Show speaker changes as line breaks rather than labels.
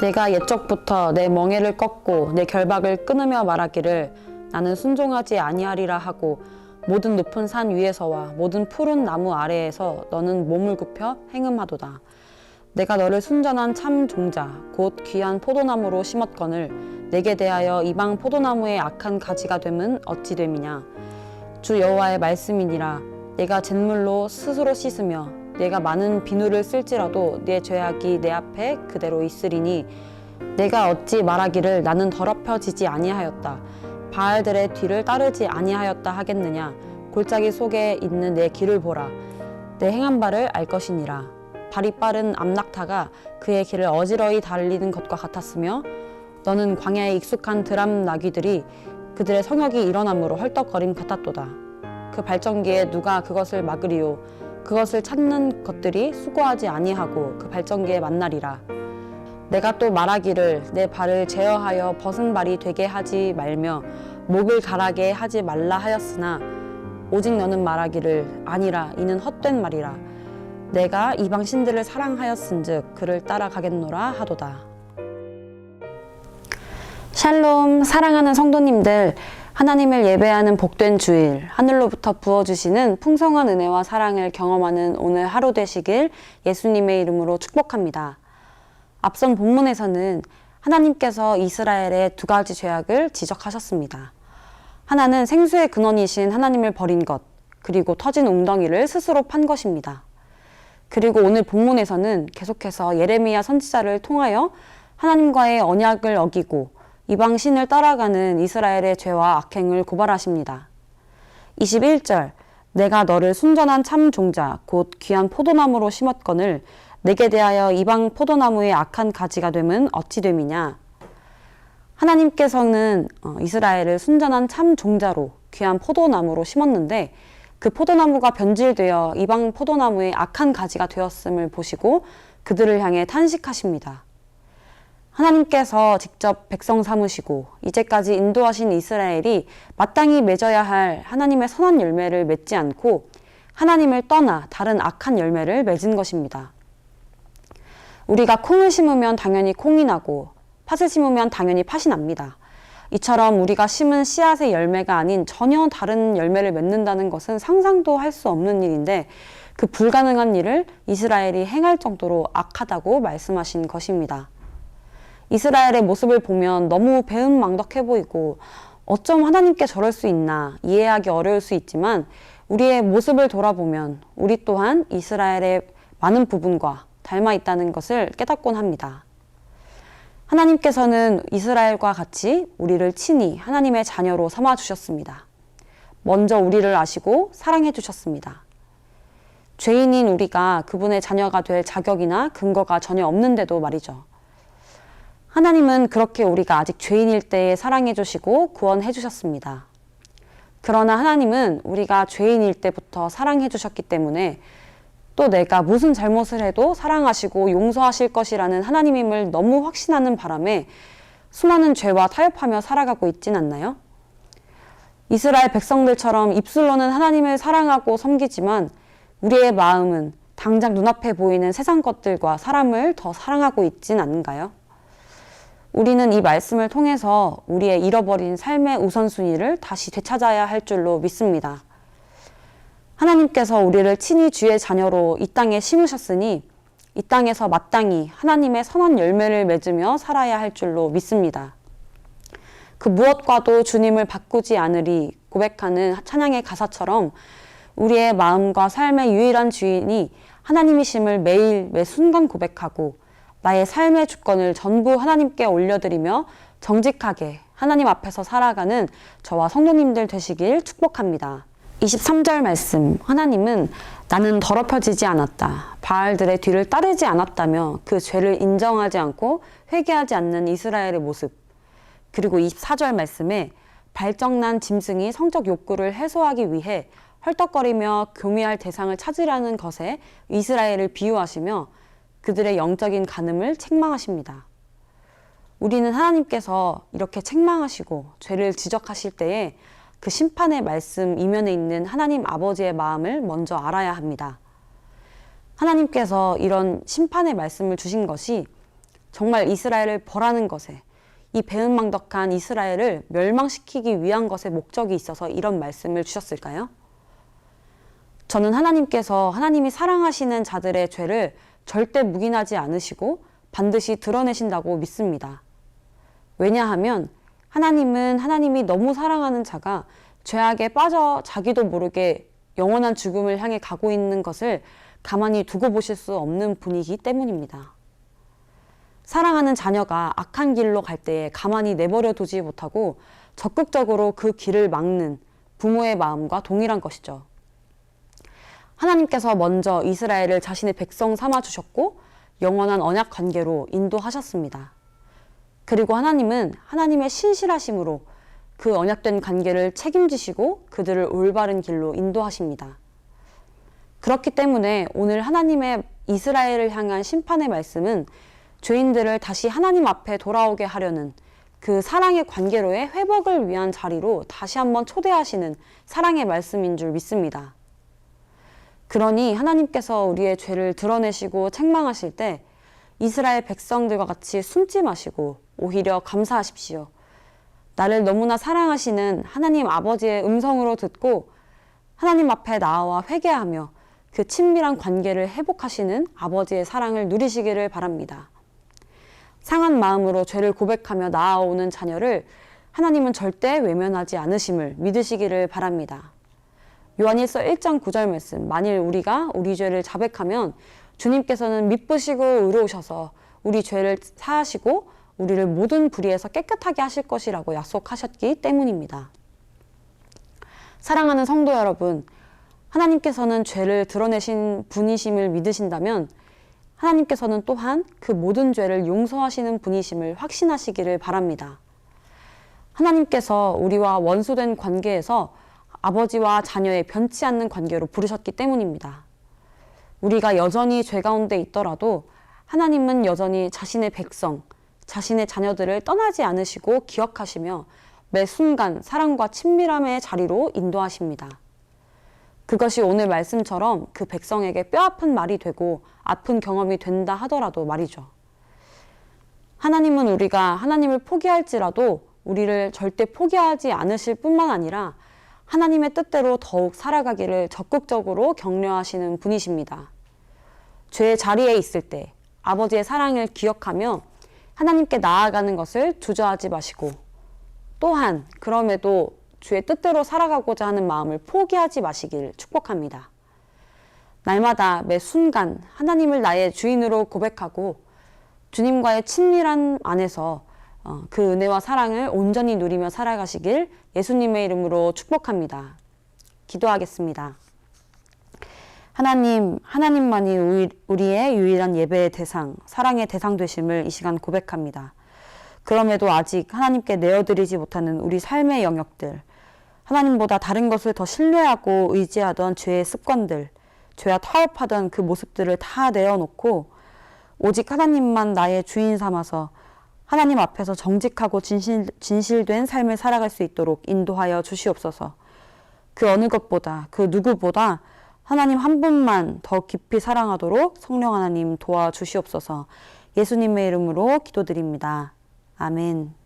내가 옛적부터 내 멍에를 꺾고 내 결박을 끊으며 말하기를 나는 순종하지 아니하리라 하고 모든 높은 산 위에서와 모든 푸른 나무 아래에서 너는 몸을 굽혀 행음하도다. 내가 너를 순전한 참 종자 곧 귀한 포도나무로 심었거늘 내게 대하여 이방 포도나무의 악한 가지가 됨은 어찌 됨이냐. 주 여호와의 말씀이니라. 내가 잿물로 스스로 씻으며 내가 많은 비누를 쓸지라도 내 죄악이 내 앞에 그대로 있으리니 내가 어찌 말하기를 나는 더럽혀지지 아니하였다. 바알들의 뒤를 따르지 아니하였다 하겠느냐. 골짜기 속에 있는 내 길을 보라. 내 행한 바를 알 것이니라. 발이 빠른 암낙타가 그의 길을 어지러이 달리는 것과 같았으며 너는 광야에 익숙한 드람 나귀들이 그들의 성역이 일어남으로 헐떡거림 같았도다. 그 발전기에 누가 그것을 막으리요. 그것을 찾는 것들이 수고하지 아니하고 그 발전기에 만나리라. 내가 또 말하기를 내 발을 제어하여 벗은 발이 되게 하지 말며 목을 가라게 하지 말라 하였으나 오직 너는 말하기를 아니라 이는 헛된 말이라. 내가 이방 신들을 사랑하였은즉 그를 따라가겠노라 하도다. 샬롬. 사랑하는 성도님들, 하나님을 예배하는 복된 주일, 하늘로부터 부어주시는 풍성한 은혜와 사랑을 경험하는 오늘 하루 되시길 예수님의 이름으로 축복합니다. 앞선 본문에서는 하나님께서 이스라엘의 두 가지 죄악을 지적하셨습니다. 하나는 생수의 근원이신 하나님을 버린 것, 그리고 터진 웅덩이를 스스로 판 것입니다. 그리고 오늘 본문에서는 계속해서 예레미야 선지자를 통하여 하나님과의 언약을 어기고 이방 신을 따라가는 이스라엘의 죄와 악행을 고발하십니다. 21절, 내가 너를 순전한 참 종자 곧 귀한 포도나무로 심었거늘 내게 대하여 이방 포도나무의 악한 가지가 됨은 어찌 됨이냐. 하나님께서는 이스라엘을 순전한 참 종자로 귀한 포도나무로 심었는데 그 포도나무가 변질되어 이방 포도나무의 악한 가지가 되었음을 보시고 그들을 향해 탄식하십니다. 하나님께서 직접 백성 삼으시고 이제까지 인도하신 이스라엘이 마땅히 맺어야 할 하나님의 선한 열매를 맺지 않고 하나님을 떠나 다른 악한 열매를 맺은 것입니다. 우리가 콩을 심으면 당연히 콩이 나고 팥을 심으면 당연히 팥이 납니다. 이처럼 우리가 심은 씨앗의 열매가 아닌 전혀 다른 열매를 맺는다는 것은 상상도 할 수 없는 일인데 그 불가능한 일을 이스라엘이 행할 정도로 악하다고 말씀하신 것입니다. 이스라엘의 모습을 보면 너무 배은망덕해 보이고 어쩜 하나님께 저럴 수 있나 이해하기 어려울 수 있지만 우리의 모습을 돌아보면 우리 또한 이스라엘의 많은 부분과 닮아 있다는 것을 깨닫곤 합니다. 하나님께서는 이스라엘과 같이 우리를 친히 하나님의 자녀로 삼아 주셨습니다. 먼저 우리를 아시고 사랑해 주셨습니다. 죄인인 우리가 그분의 자녀가 될 자격이나 근거가 전혀 없는데도 말이죠. 하나님은 그렇게 우리가 아직 죄인일 때에 사랑해 주시고 구원해 주셨습니다. 그러나 하나님은 우리가 죄인일 때부터 사랑해 주셨기 때문에 또 내가 무슨 잘못을 해도 사랑하시고 용서하실 것이라는 하나님임을 너무 확신하는 바람에 수많은 죄와 타협하며 살아가고 있진 않나요? 이스라엘 백성들처럼 입술로는 하나님을 사랑하고 섬기지만 우리의 마음은 당장 눈앞에 보이는 세상 것들과 사람을 더 사랑하고 있진 않은가요? 우리는 이 말씀을 통해서 우리의 잃어버린 삶의 우선순위를 다시 되찾아야 할 줄로 믿습니다. 하나님께서 우리를 친히 주의 자녀로 이 땅에 심으셨으니 이 땅에서 마땅히 하나님의 선한 열매를 맺으며 살아야 할 줄로 믿습니다. 그 무엇과도 주님을 바꾸지 않으리 고백하는 찬양의 가사처럼 우리의 마음과 삶의 유일한 주인이 하나님이심을 매일 매 순간 고백하고 나의 삶의 주권을 전부 하나님께 올려드리며 정직하게 하나님 앞에서 살아가는 저와 성도님들 되시길 축복합니다. 23절 말씀, 하나님은 나는 더럽혀지지 않았다. 바알들의 뒤를 따르지 않았다며 그 죄를 인정하지 않고 회개하지 않는 이스라엘의 모습. 그리고 24절 말씀에 발정난 짐승이 성적 욕구를 해소하기 위해 헐떡거리며 교미할 대상을 찾으려는 것에 이스라엘을 비유하시며 그들의 영적인 간음을 책망하십니다. 우리는 하나님께서 이렇게 책망하시고 죄를 지적하실 때에 그 심판의 말씀 이면에 있는 하나님 아버지의 마음을 먼저 알아야 합니다. 하나님께서 이런 심판의 말씀을 주신 것이 정말 이스라엘을 벌하는 것에, 이 배은망덕한 이스라엘을 멸망시키기 위한 것에 목적이 있어서 이런 말씀을 주셨을까요? 저는 하나님께서 하나님이 사랑하시는 자들의 죄를 절대 묵인하지 않으시고 반드시 드러내신다고 믿습니다. 왜냐하면 하나님은 하나님이 너무 사랑하는 자가 죄악에 빠져 자기도 모르게 영원한 죽음을 향해 가고 있는 것을 가만히 두고 보실 수 없는 분이기 때문입니다. 사랑하는 자녀가 악한 길로 갈 때에 가만히 내버려 두지 못하고 적극적으로 그 길을 막는 부모의 마음과 동일한 것이죠. 하나님께서 먼저 이스라엘을 자신의 백성 삼아 주셨고 영원한 언약 관계로 인도하셨습니다. 그리고 하나님은 하나님의 신실하심으로 그 언약된 관계를 책임지시고 그들을 올바른 길로 인도하십니다. 그렇기 때문에 오늘 하나님의 이스라엘을 향한 심판의 말씀은 죄인들을 다시 하나님 앞에 돌아오게 하려는 그 사랑의 관계로의 회복을 위한 자리로 다시 한번 초대하시는 사랑의 말씀인 줄 믿습니다. 그러니 하나님께서 우리의 죄를 드러내시고 책망하실 때 이스라엘 백성들과 같이 숨지 마시고 오히려 감사하십시오. 나를 너무나 사랑하시는 하나님 아버지의 음성으로 듣고 하나님 앞에 나와 회개하며 그 친밀한 관계를 회복하시는 아버지의 사랑을 누리시기를 바랍니다. 상한 마음으로 죄를 고백하며 나아오는 자녀를 하나님은 절대 외면하지 않으심을 믿으시기를 바랍니다. 요한일서 1장 9절 말씀, 만일 우리가 우리 죄를 자백하면 주님께서는 미쁘시고 의로우셔서 우리 죄를 사하시고 우리를 모든 불의에서 깨끗하게 하실 것이라고 약속하셨기 때문입니다. 사랑하는 성도 여러분, 하나님께서는 죄를 드러내신 분이심을 믿으신다면 하나님께서는 또한 그 모든 죄를 용서하시는 분이심을 확신하시기를 바랍니다. 하나님께서 우리와 원수된 관계에서 아버지와 자녀의 변치 않는 관계로 부르셨기 때문입니다. 우리가 여전히 죄 가운데 있더라도 하나님은 여전히 자신의 백성, 자신의 자녀들을 떠나지 않으시고 기억하시며 매 순간 사랑과 친밀함의 자리로 인도하십니다. 그것이 오늘 말씀처럼 그 백성에게 뼈아픈 말이 되고 아픈 경험이 된다 하더라도 말이죠. 하나님은 우리가 하나님을 포기할지라도 우리를 절대 포기하지 않으실 뿐만 아니라 하나님의 뜻대로 더욱 살아가기를 적극적으로 격려하시는 분이십니다. 죄의 자리에 있을 때 아버지의 사랑을 기억하며 하나님께 나아가는 것을 주저하지 마시고 또한 그럼에도 주의 뜻대로 살아가고자 하는 마음을 포기하지 마시길 축복합니다. 날마다 매 순간 하나님을 나의 주인으로 고백하고 주님과의 친밀한 안에서 그 은혜와 사랑을 온전히 누리며 살아가시길 예수님의 이름으로 축복합니다. 기도하겠습니다. 하나님, 하나님만이 우리의 유일한 예배의 대상, 사랑의 대상 되심을 이 시간 고백합니다. 그럼에도 아직 하나님께 내어드리지 못하는 우리 삶의 영역들, 하나님보다 다른 것을 더 신뢰하고 의지하던 죄의 습관들, 죄와 타협하던 그 모습들을 다 내어놓고 오직 하나님만 나의 주인 삼아서 하나님 앞에서 정직하고 진실된 삶을 살아갈 수 있도록 인도하여 주시옵소서. 그 어느 것보다, 그 누구보다 하나님 한 분만 더 깊이 사랑하도록 성령 하나님 도와주시옵소서. 예수님의 이름으로 기도드립니다. 아멘.